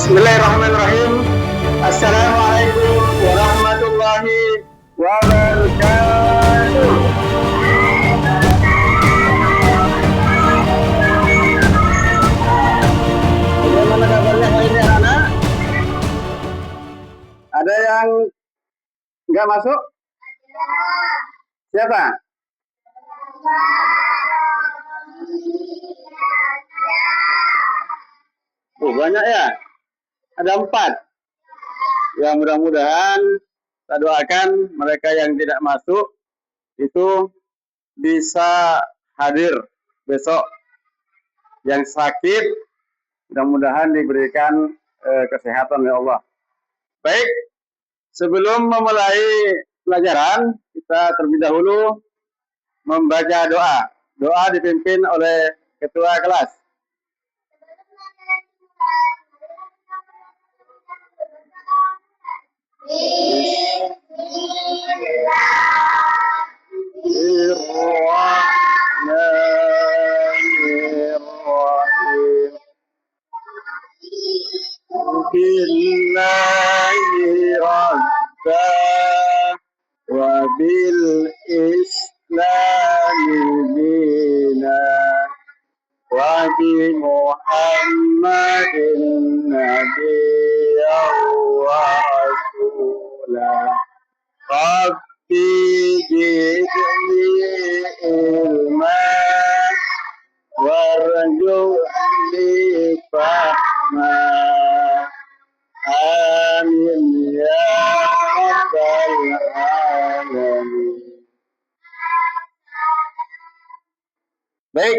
Bismillahirrahmanirrahim. Assalamualaikum warahmatullahi wabarakatuh. Bagaimana kabarnya hari ini anak-anak? Ada yang nggak masuk? Siapa? Banyak ya? Ada 4. Ya mudah-mudahan kita doakan mereka yang tidak masuk itu bisa hadir besok. Yang sakit mudah-mudahan diberikan kesehatan oleh Allah. Baik, sebelum memulai pelajaran kita terlebih dahulu membaca doa. Doa dipimpin oleh ketua kelas. Bismillahirrahmanirrahim. Billahi rabba wa bil islami dina wa bi Muhammadin nabiyyan wa rasulah. Rabbi zidni ilma warzuqni fahma. Amin ya rabbal alamin. Baik,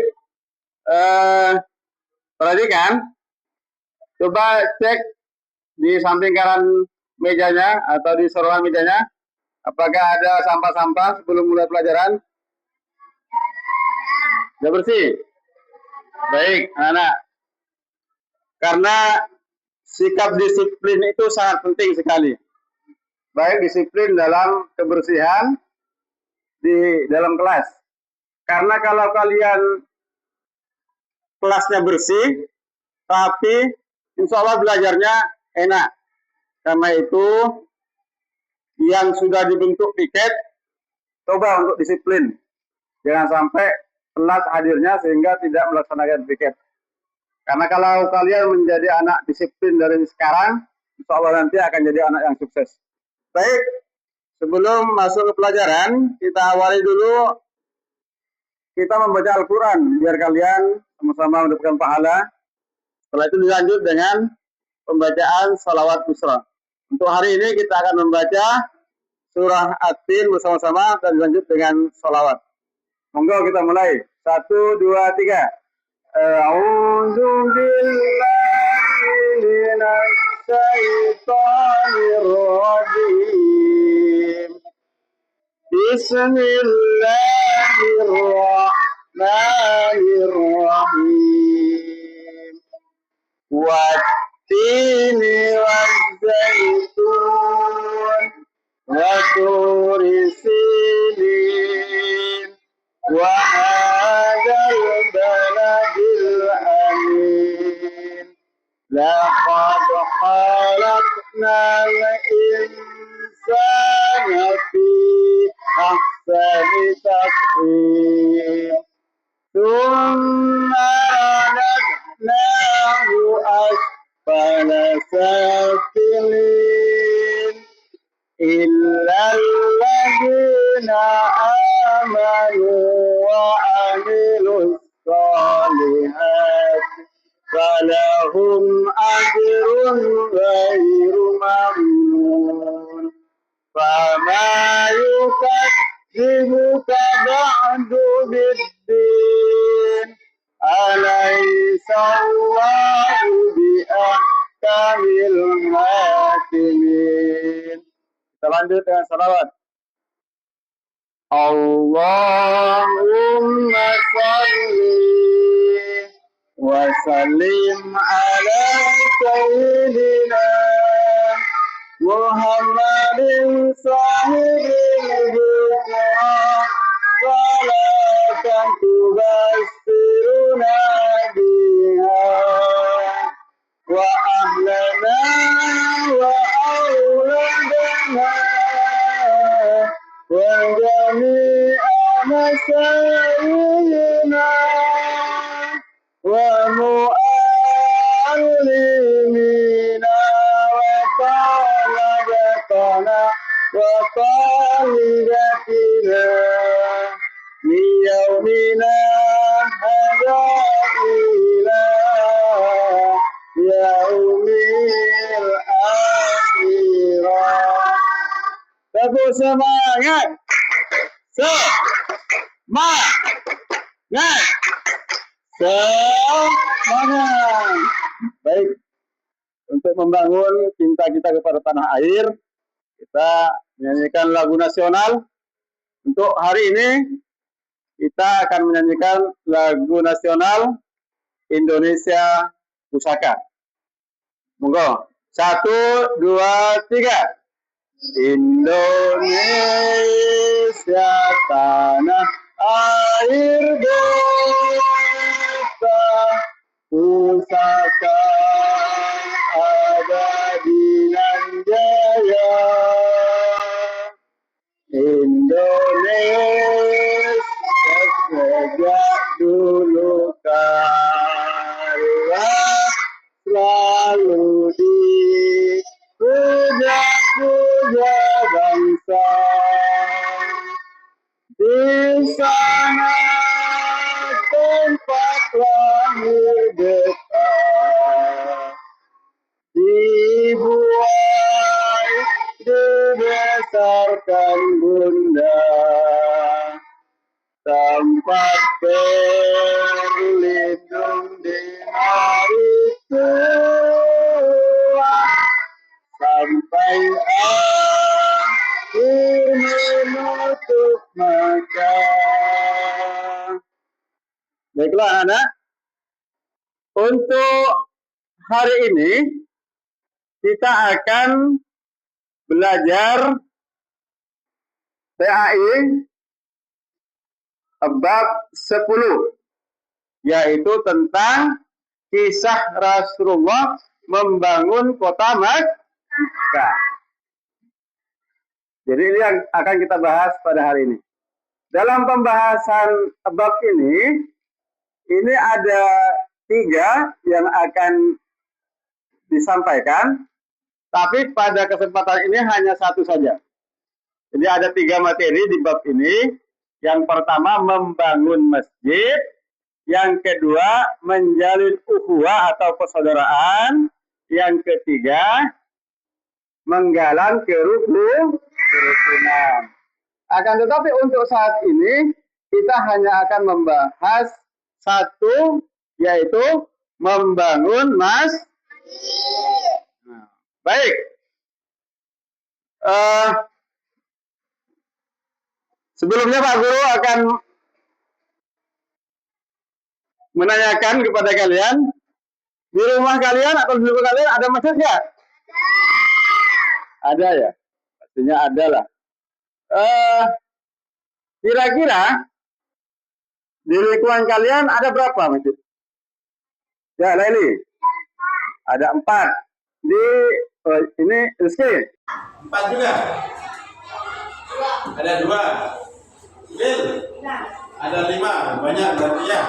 perhatikan, coba cek di samping kanan mejanya atau di sororan mejanya, apakah ada sampah-sampah sebelum mulai pelajaran? Sudah bersih? Baik, anak-anak. Karena sikap disiplin itu sangat penting sekali. Baik disiplin dalam kebersihan di dalam kelas. Karena kalau kalian kelasnya bersih, tapi insya Allah belajarnya enak. Karena itu yang sudah dibentuk piket, coba untuk disiplin. Jangan sampai telat hadirnya sehingga tidak melaksanakan piket. Karena kalau kalian menjadi anak disiplin dari sekarang, insya Allah nanti akan jadi anak yang sukses. Baik, sebelum masuk ke pelajaran, kita awali dulu, kita membaca Al-Quran, biar kalian sama-sama mendapatkan pahala. Setelah itu dilanjut dengan pembacaan salawat busra. Untuk hari ini kita akan membaca surah At-Tin bersama-sama dan dilanjut dengan salawat. Monggo kita mulai. 1, 2, 3. A'udzu billahi minasy syaithanir rajim. Bismillahirrahmanirrahim. Wat-tini waz-zaitun wa turi sinin wa hadzal baladil amin. Laqad khalaqnal insana fi ahsani taqwim. Tsumma radadnahu asfala safilin. Illal ladzina amanu wa amilus solihati falahum ajrun ghairu mamnun. Fama yukadzibuka ba'du biddin. Alaysa Allahu biahkamil hakimin. Kita lanjut dengan salawat. Allahumma salli wa sallim ala sayyidina Muhammadin sahibil bukhara salatan tubassiruna biha wa ahlan semangat. Semangat. Semangat. Baik, untuk membangun cinta kita kepada tanah air, kita menyanyikan lagu nasional. Untuk hari ini, kita akan menyanyikan lagu nasional Indonesia Pusaka. Monggo. 1, 2, 3. Indonesia tanah air beta, pusaka abadi nan jaya. Indonesia sejak dulu kala selalu dipuja-puja bangsa. Di sana tempat lahir beta, dibuai dibesarkan bunda, tempat berlindung di hari tua, sampai akhir menutup mata. Baiklah anak, untuk hari ini kita akan belajar PAI bab 10, yaitu tentang kisah Rasulullah membangun kota Makkah. Jadi ini yang akan kita bahas pada hari ini. Dalam pembahasan bab ini ada 3 yang akan disampaikan, tapi pada kesempatan ini hanya 1 saja. Jadi ada 3 materi di bab ini. Yang pertama membangun masjid, yang kedua menjalin ukhuwah atau persaudaraan, yang ketiga menggalang kerukunan. Akan tetapi untuk saat ini kita hanya akan membahas 1, yaitu membangun masjid. Baik. Sebelumnya Pak Guru akan menanyakan kepada kalian, di rumah kalian atau di rumah kalian ada masjid nggak? Ada ya? Pastinya ada lah. Kira-kira di lingkungan kalian ada berapa masjid? Ya, Laili. Ada 4. Ini Rizky. 4 juga. Ada 2. Bil. Ada 5. Banyak berarti ya.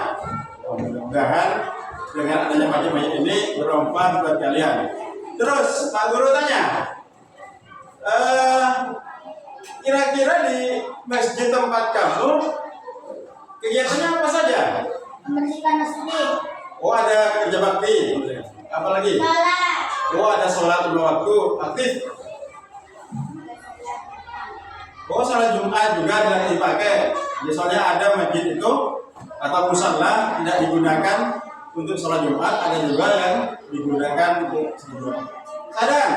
Mudah-mudahan dengan adanya masjid-masjid ini bermanfaat buat kalian. Terus Pak Guru tanya, kira-kira di masjid tempat kamu kegiatannya apa saja? Membersihkan masjid. Oh, ada kerja bakti. Apa lagi? Oh, ada sholat 2 waktu aktif. Oh, sholat Jumat juga tidak dipakai. Biasanya ada masjid itu atau musala tidak digunakan untuk sholat Jumat, ada juga yang digunakan untuk sholat Jumat. Sadar?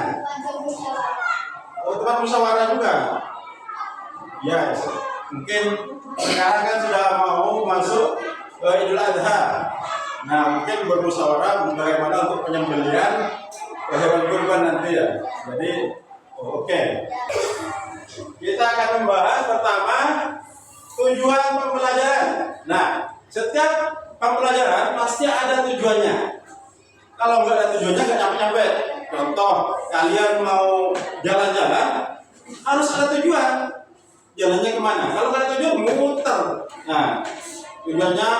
Oh, tempat musyawarah juga. Ya, mungkin sekarang kan sudah mau masuk Idul Adha. Nah, mungkin bermusyawarah bagaimana untuk penyembelihan hewan kurban nanti ya. Jadi, oke. Kita akan membahas pertama tujuan pembelajaran. Nah, setiap pembelajaran pasti ada tujuannya. Kalau nggak ada tujuannya nggak nyampe-nyampe. Contoh, kalian mau jalan-jalan harus ada tujuan. Jalannya kemana? Kalau nggak ada tujuan, muter. Nah, tujuannya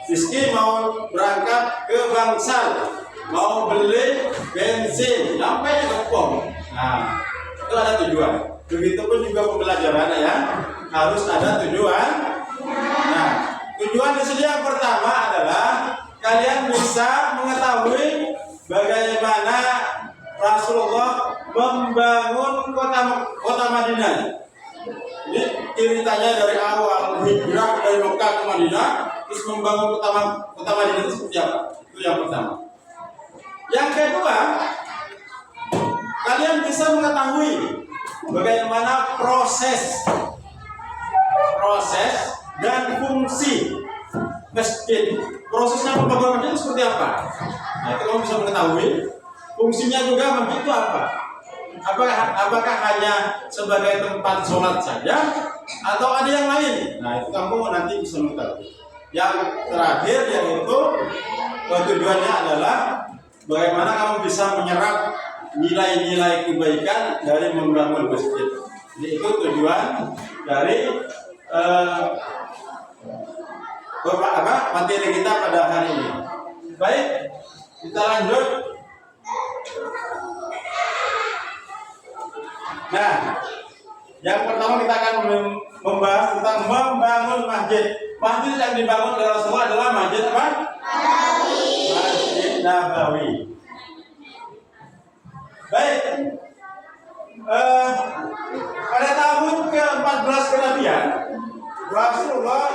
Rizky mau berangkat ke Bangsal, mau beli bensin, nyampe ke pom. Nah, itu ada tujuan. Begitupun juga pembelajaran ya, harus ada tujuan. Nah, tujuan di sini yang pertama adalah kalian bisa mengetahui bagaimana Rasulullah membangun kota Madinah. Jadi ceritanya dari awal hijrah dari Mekah ke Madinah, terus membangun kota Madinah itu seperti apa? Itu yang pertama. Yang kedua, kalian bisa mengetahui bagaimana proses dan fungsi masjid. Prosesnya pembangunan masjid seperti apa? Nah, itu kamu bisa mengetahui. Fungsinya juga masjid itu apa? Apakah hanya sebagai tempat sholat saja atau ada yang lain? Nah, itu kamu nanti bisa mengetahui. Yang terakhir yaitu tujuannya adalah bagaimana kamu bisa menyerap nilai-nilai kebaikan dari membangun masjid. Jadi itu tujuan dari materi kita pada hari ini. Baik, kita lanjut. Nah, yang pertama kita akan membahas tentang membangun masjid. Masjid yang dibangun oleh Rasulullah adalah masjid apa? Masjid Nabawi. Baik. Pada tahun ke-14 kenabian, Rasulullah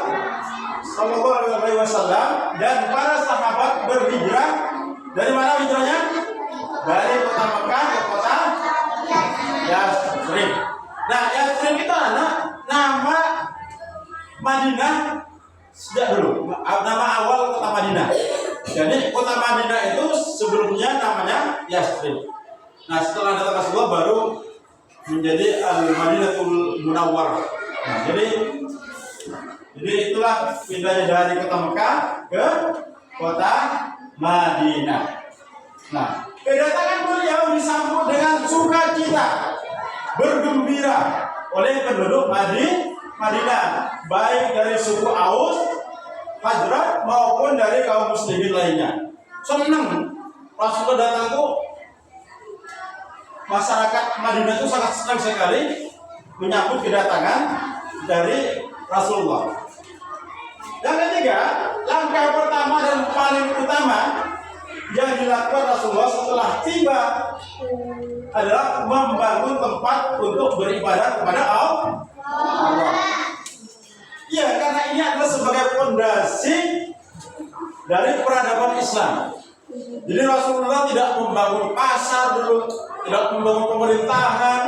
Shallallahu Alaihi Wasallam dan para sahabat berhijrah dari mana hijrahnya? Dari kota Mekah ke kota Yathrib. Nah, Yathrib itu nama Madinah sejak dulu, nama awal kota Madinah. Jadi kota Madinah itu sebelumnya namanya Yathrib. Nah, setelah datang Rasulullah baru menjadi Al-Madinatul Munawwarah. Nah, jadi itulah pindahnya dari kota Mekah ke kota Madinah. Nah, kedatangan beliau disambut dengan sukacita, bergembira oleh penduduk Madinah, baik dari suku Aus, Khazraj maupun dari kaum muslimin lainnya. Senang Rasulullah datang tuh, masyarakat Madinah itu sangat senang sekali menyambut kedatangan dari Rasulullah. Yang ketiga, langkah pertama dan paling utama yang dilakukan Rasulullah setelah tiba adalah membangun tempat untuk beribadah kepada Allah. Iya, karena ini adalah sebagai fondasi dari peradaban Islam. Jadi Rasulullah tidak membangun pasar dulu, tidak membangun pemerintahan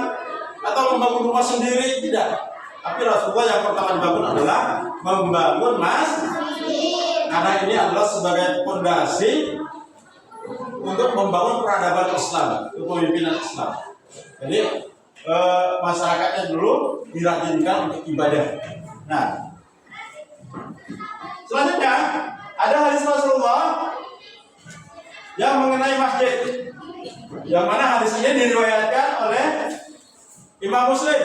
atau membangun rumah sendiri, tidak. Tapi Rasulullah yang pertama dibangun adalah membangun masjid, karena ini adalah sebagai fondasi untuk membangun peradaban Islam, kepemimpinan Islam. Jadi masyarakatnya dulu dirajinkan untuk ibadah. Nah, selanjutnya ada hadis Rasulullah yang mengenai masjid, yang mana hadis ini diriwayatkan oleh Imam Muslim,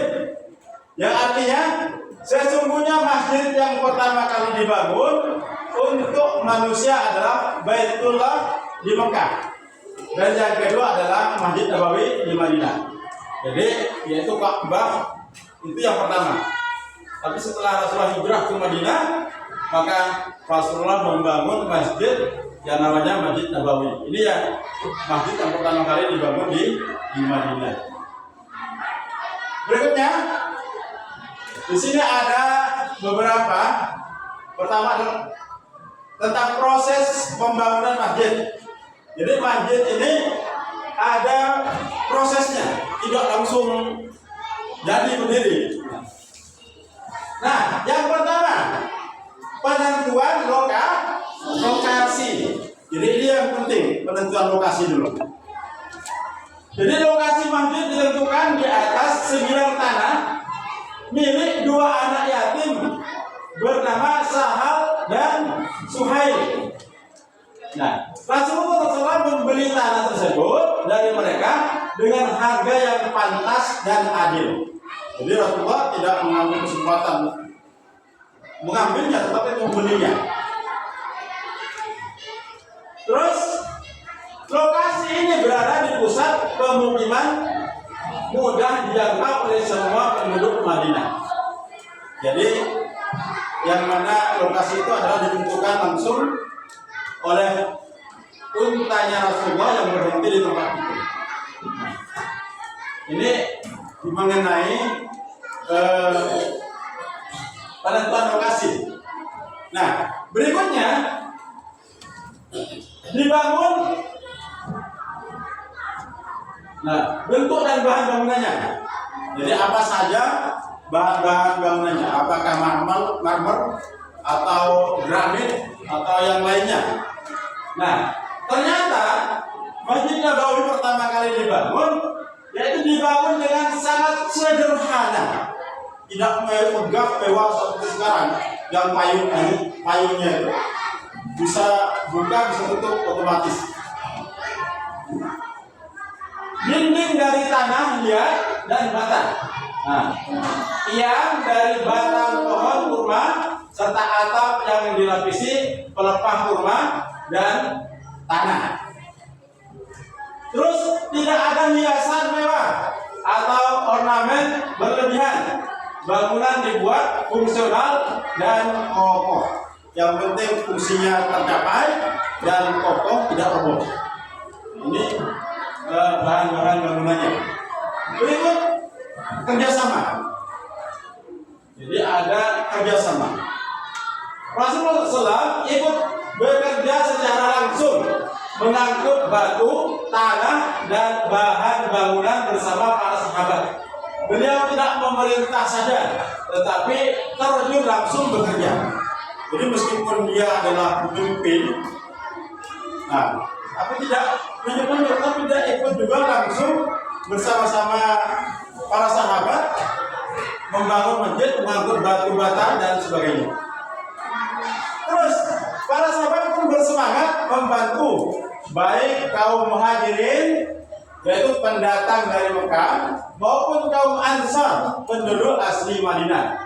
yang artinya sesungguhnya masjid yang pertama kali dibangun untuk manusia adalah Baitullah di Mekah, dan yang kedua adalah Masjid Nabawi di Madinah. Jadi yaitu Ka'bah itu yang pertama. Tapi setelah Rasulullah hijrah ke Madinah, maka Rasulullah membangun masjid yang namanya Masjid Nabawi. Ini ya masjid yang pertama kali dibangun di Madinah. Berikutnya, di sini ada beberapa. Pertama tentang proses pembangunan masjid. Jadi masjid ini ada prosesnya, tidak langsung jadi berdiri. Nah, yang pertama penentuan lokasi. Jadi ini yang penting, penentuan lokasi dulu. Jadi lokasi masjid ditentukan di atas sebidang tanah milik dua anak yatim bernama Sahal dan Suhail. Nah, Rasulullah SAW membeli tanah tersebut dari mereka dengan harga yang pantas dan adil. Jadi Rasulullah tidak mengambil kesempatan mengambilnya, tetapi membelinya. Terus lokasi ini berada di pusat pemukiman, mudah dijangkau oleh semua penduduk Madinah. Jadi yang mana lokasi itu adalah ditentukan langsung oleh untanya Rasulullah yang berhenti di tempat itu. Ini mengenai penentuan lokasi. Nah, berikutnya dibangun. Nah, bentuk dan bahan bangunannya. Jadi apa saja bahan-bahan bangunannya? Apakah marmer atau granit atau yang lainnya? Nah, ternyata Masjid Nabawi pertama kali dibangun, yaitu dibangun dengan sangat sederhana, tidak megah mewah seperti sekarang, yang payungnya itu bisa buka, bisa tutup otomatis. Dinding dari tanah liat dan bata. Nah, tiang dari batang pohon kurma serta atap yang dilapisi pelepah kurma dan tanah. Terus tidak ada hiasan mewah atau ornamen berlebihan. Bangunan dibuat fungsional dan kokoh. Yang penting fungsinya tercapai dan kokoh, tidak roboh. Ini bahan-bahan bangunannya. Berikut kerjasama. Jadi ada kerjasama. Rasulullah SAW ikut bekerja secara langsung mengangkut batu, tanah, dan bahan bangunan bersama para sahabat. Beliau tidak memerintah saja, tetapi terjun langsung bekerja. Jadi meskipun dia adalah pemimpin, nah, tapi tidak menunjuk, tapi dia ikut juga langsung bersama-sama para sahabat membangun masjid, mengangkut batu bata dan sebagainya. Terus para sahabat pun bersemangat membantu baik kaum muhajirin, yaitu pendatang dari Mekah, maupun kaum Ansar, penduduk asli Madinah,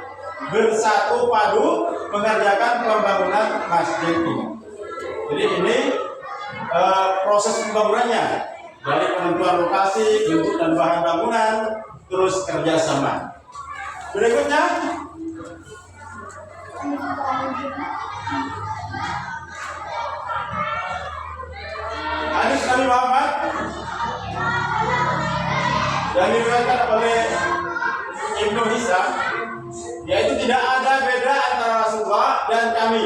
bersatu padu mengerjakan pembangunan masjid ini. Jadi ini proses pembangunannya, dari penentuan lokasi, bentuk dan bahan bangunan, terus kerjasama. Berikutnya hadis Nabi Muhammad yang diriwayatkan oleh Ibnu Hisham, yaitu tidak ada beda antara Rasulullah dan kami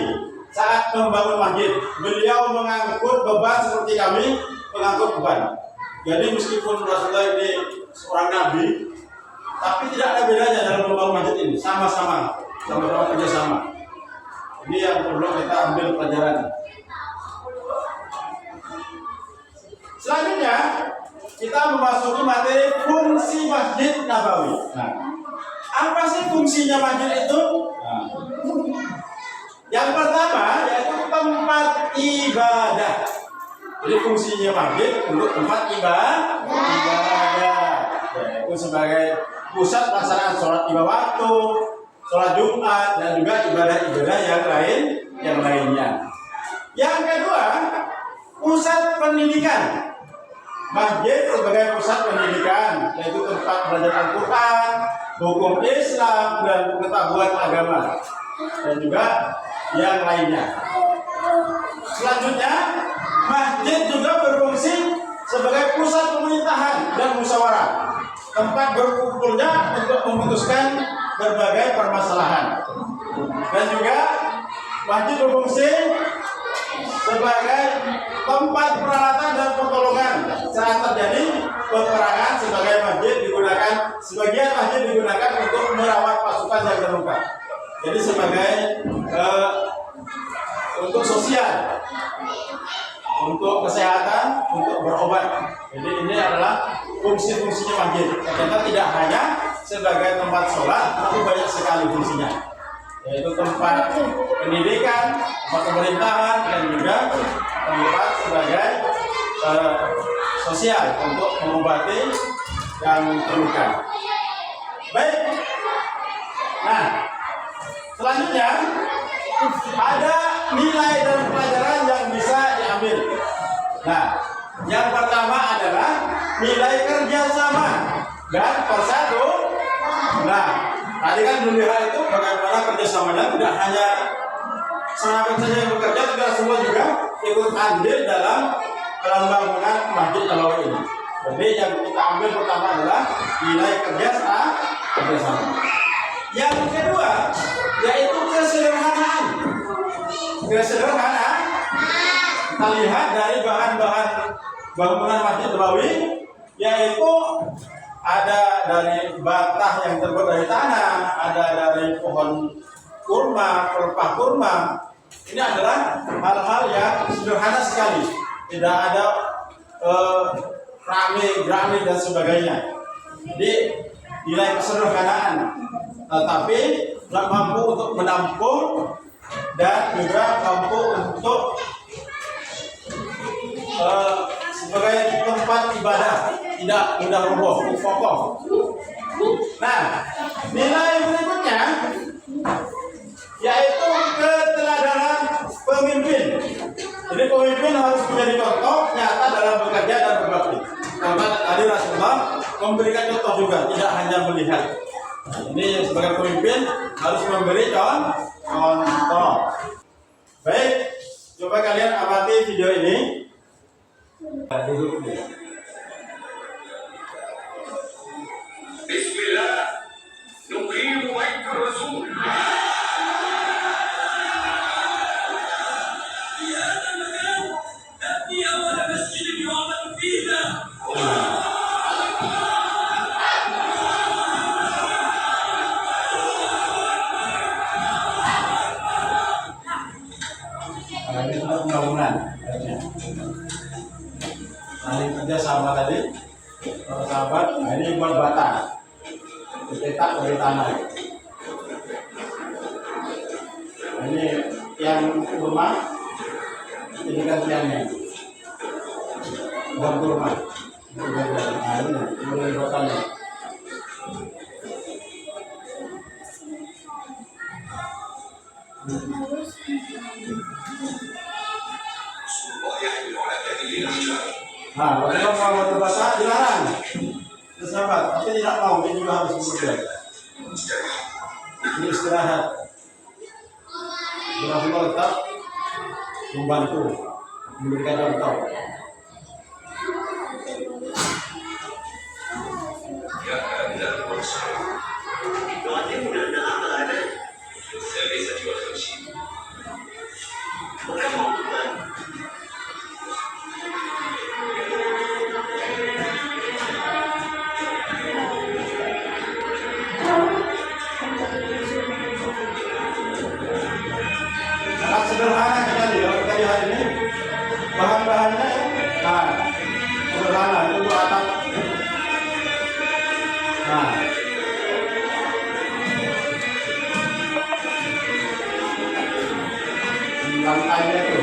saat membangun masjid. Beliau mengangkut beban seperti kami mengangkut beban. Jadi meskipun Rasulullah ini seorang nabi, tapi tidak ada bedanya dalam membangun masjid ini. Sama-sama kerjasama. Ini yang perlu kita ambil pelajaran. Selanjutnya kita memasuki materi fungsi Masjid Nabawi. Nah, apa sih fungsinya masjid itu? Nah, yang pertama yaitu tempat ibadah. Jadi fungsinya masjid untuk tempat ibadah, yaitu sebagai pusat pelaksanaan sholat lima waktu, sholat Jumat, dan juga ibadah-ibadah yang lainnya. Yang kedua, pusat pendidikan. Masjid sebagai pusat pendidikan, yaitu tempat belajar Al-Quran, hukum Islam, dan pengetahuan agama, dan juga yang lainnya. Selanjutnya, masjid juga berfungsi sebagai pusat pemerintahan dan musyawarah, tempat berkumpulnya untuk memutuskan berbagai permasalahan. Dan juga masjid berfungsi sebagai tempat peralatan dan pertolongan saat terjadi peperangan. Sebagian masjid digunakan untuk merawat pasukan yang terluka. Jadi sebagai untuk sosial, untuk kesehatan, untuk berobat. Jadi ini adalah fungsi-fungsinya masjid. Ternyata tidak hanya sebagai tempat sholat, tapi banyak sekali fungsinya, yaitu tempat pendidikan, tempat pemerintahan, dan juga tempat sebagai sosial untuk mengobati yang terluka. Baik. Nah, selanjutnya ada nilai dan pelajaran yang bisa diambil. Nah, yang pertama adalah nilai kerjasama dan persatu. Nah, tadi kan dunia itu bagaimana kerjasamanya, tidak hanya sahabat saja yang bekerja, tidak semua juga ikut andil dalam pembangunan Masjid Nabawi ini. Jadi yang kita ambil pertama adalah nilai kerjasama. Yang kedua yaitu kesederhanaan. Kesederhanaan kita lihat dari bahan-bahan bangunan Masjid Nabawi, yaitu ada dari batah yang terbuat dari tanah, ada dari pohon kurma, pelepah kurma. Ini adalah hal-hal yang sederhana sekali, tidak ada rame dan sebagainya. Jadi nilai kesederhanaan, tetapi mampu untuk menampung dan juga mampu untuk sebagai tempat ibadah, tidak mudah roboh, kokoh. Nah, nilai berikutnya yaitu keteladanan pemimpin. Jadi pemimpin harus menjadi contoh nyata dalam bekerja dan berbakti. Karena tadi Rasulullah memberikan contoh juga, tidak hanya melihat. Ini sebagai pemimpin harus memberi contoh. Baik, coba kalian amati video ini. Bismillah, nuqimu baita Rasul. Ini untuk pembangunan. Saling kerja sama tadi, sahabat. Nah, ini buat bata, dicetak dari tanah. Nah, ini yang rumah, ini kan tiangnya, dan rumah. Nah, ini mulai batanya. Nah, kalau mau berbahasa dilarang, sahabat, tapi tidak mau, ini juga harus bekerja. Ini istirahat. Rasulullah tetap membantu, memberikan contoh. Sangat sederhana sekali kalau kita lihat ini bahan-bahannya, nah sederhana itu atap, nah lantainya itu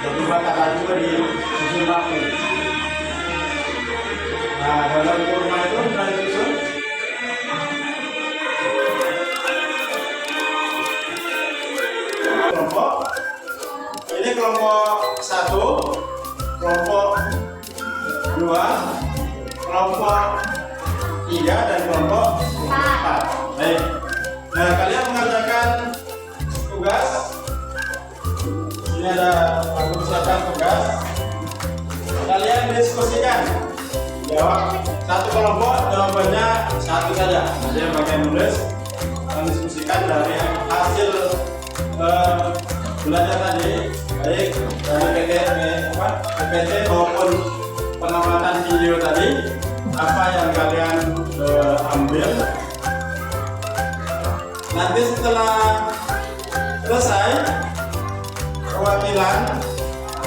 batu bata juga di susun rapi. Nah dalam kurma itu sudah disusun. Kelompok ini kelompok 1, kelompok 2, kelompok 3 dan kelompok 4. Baik. Nah kalian mengerjakan tugas. Ini ada persiapan tugas. Kalian diskusikan. Jawab satu kelompok jawabannya satu saja. Nanti yang bagian nulis mendiskusikan dari hasil belajar tadi, baik dari PPT maupun pengamatan video tadi, apa yang kalian ambil. Nanti setelah selesai, perwakilan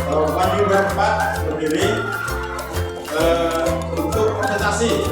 maju berempat berdiri untuk presentasi.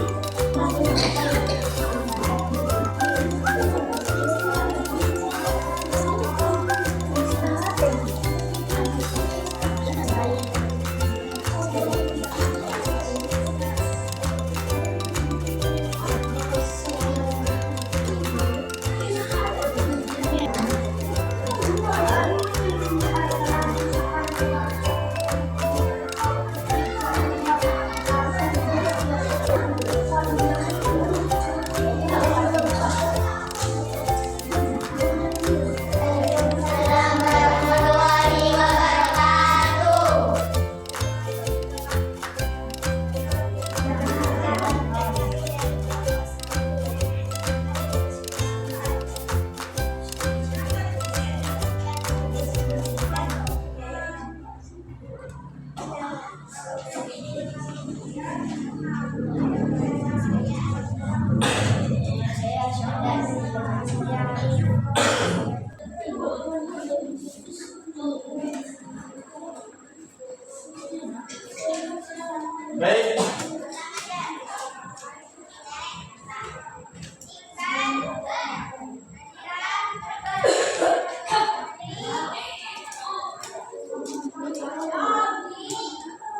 Baik.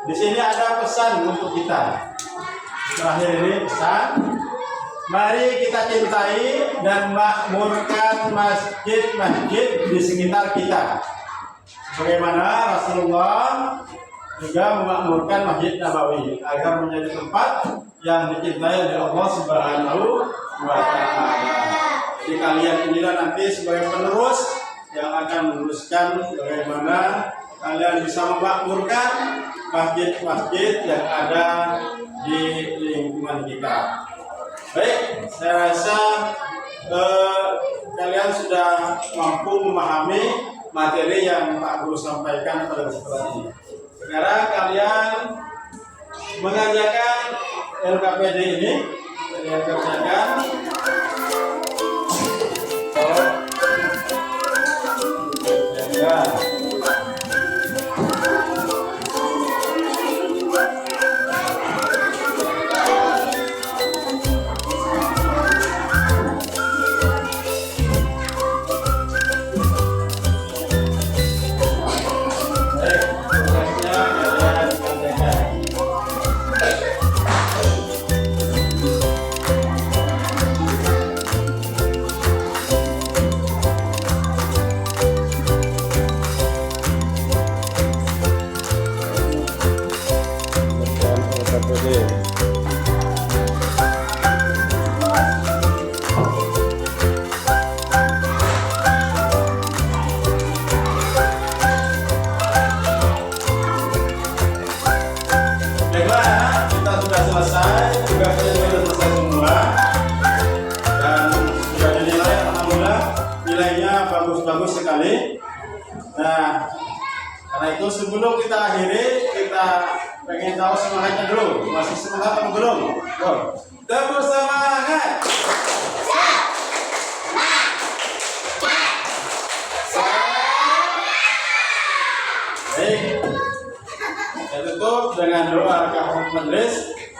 Di sini ada pesan untuk kita. Terakhir ini pesan. Mari kita cintai dan makmurkan masjid-masjid di sekitar kita. Bagaimana Rasulullah juga memakmurkan Masjid Nabawi agar menjadi tempat yang dicintai oleh Allah Subhanahu wa Ta'ala. Jadi kalian inilah nanti sebagai penerus yang akan meneruskan bagaimana kalian bisa memakmurkan masjid-masjid yang ada di lingkungan kita. Baik, saya rasa kalian sudah mampu memahami materi yang Pak Guru sampaikan pada kesempatan ini. Sekarang kalian mengerjakan LKPD ini, kalian kerjakan. Bagus sekali. Nah, karena itu sebelum kita akhiri, kita pengen tahu semangatnya dulu. Masih semangat atau belum? Tepuk semangat. Baik. Kita tutup dengan doa kafaratul majlis.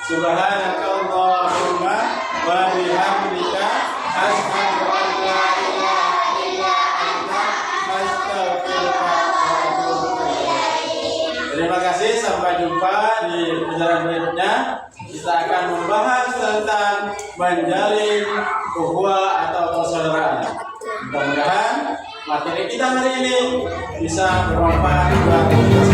Subhanakallahumma wa bihamdika asyhadu an la ilaha illa anta astaghfiruka wa atubu ilaik. Terima kasih, sampai jumpa di pelajaran berikutnya. Kita akan membahas tentang menjalin ukhuwah atau persaudaraan. Mudah-mudahan materi kita hari ini bisa bermanfaat buat kita.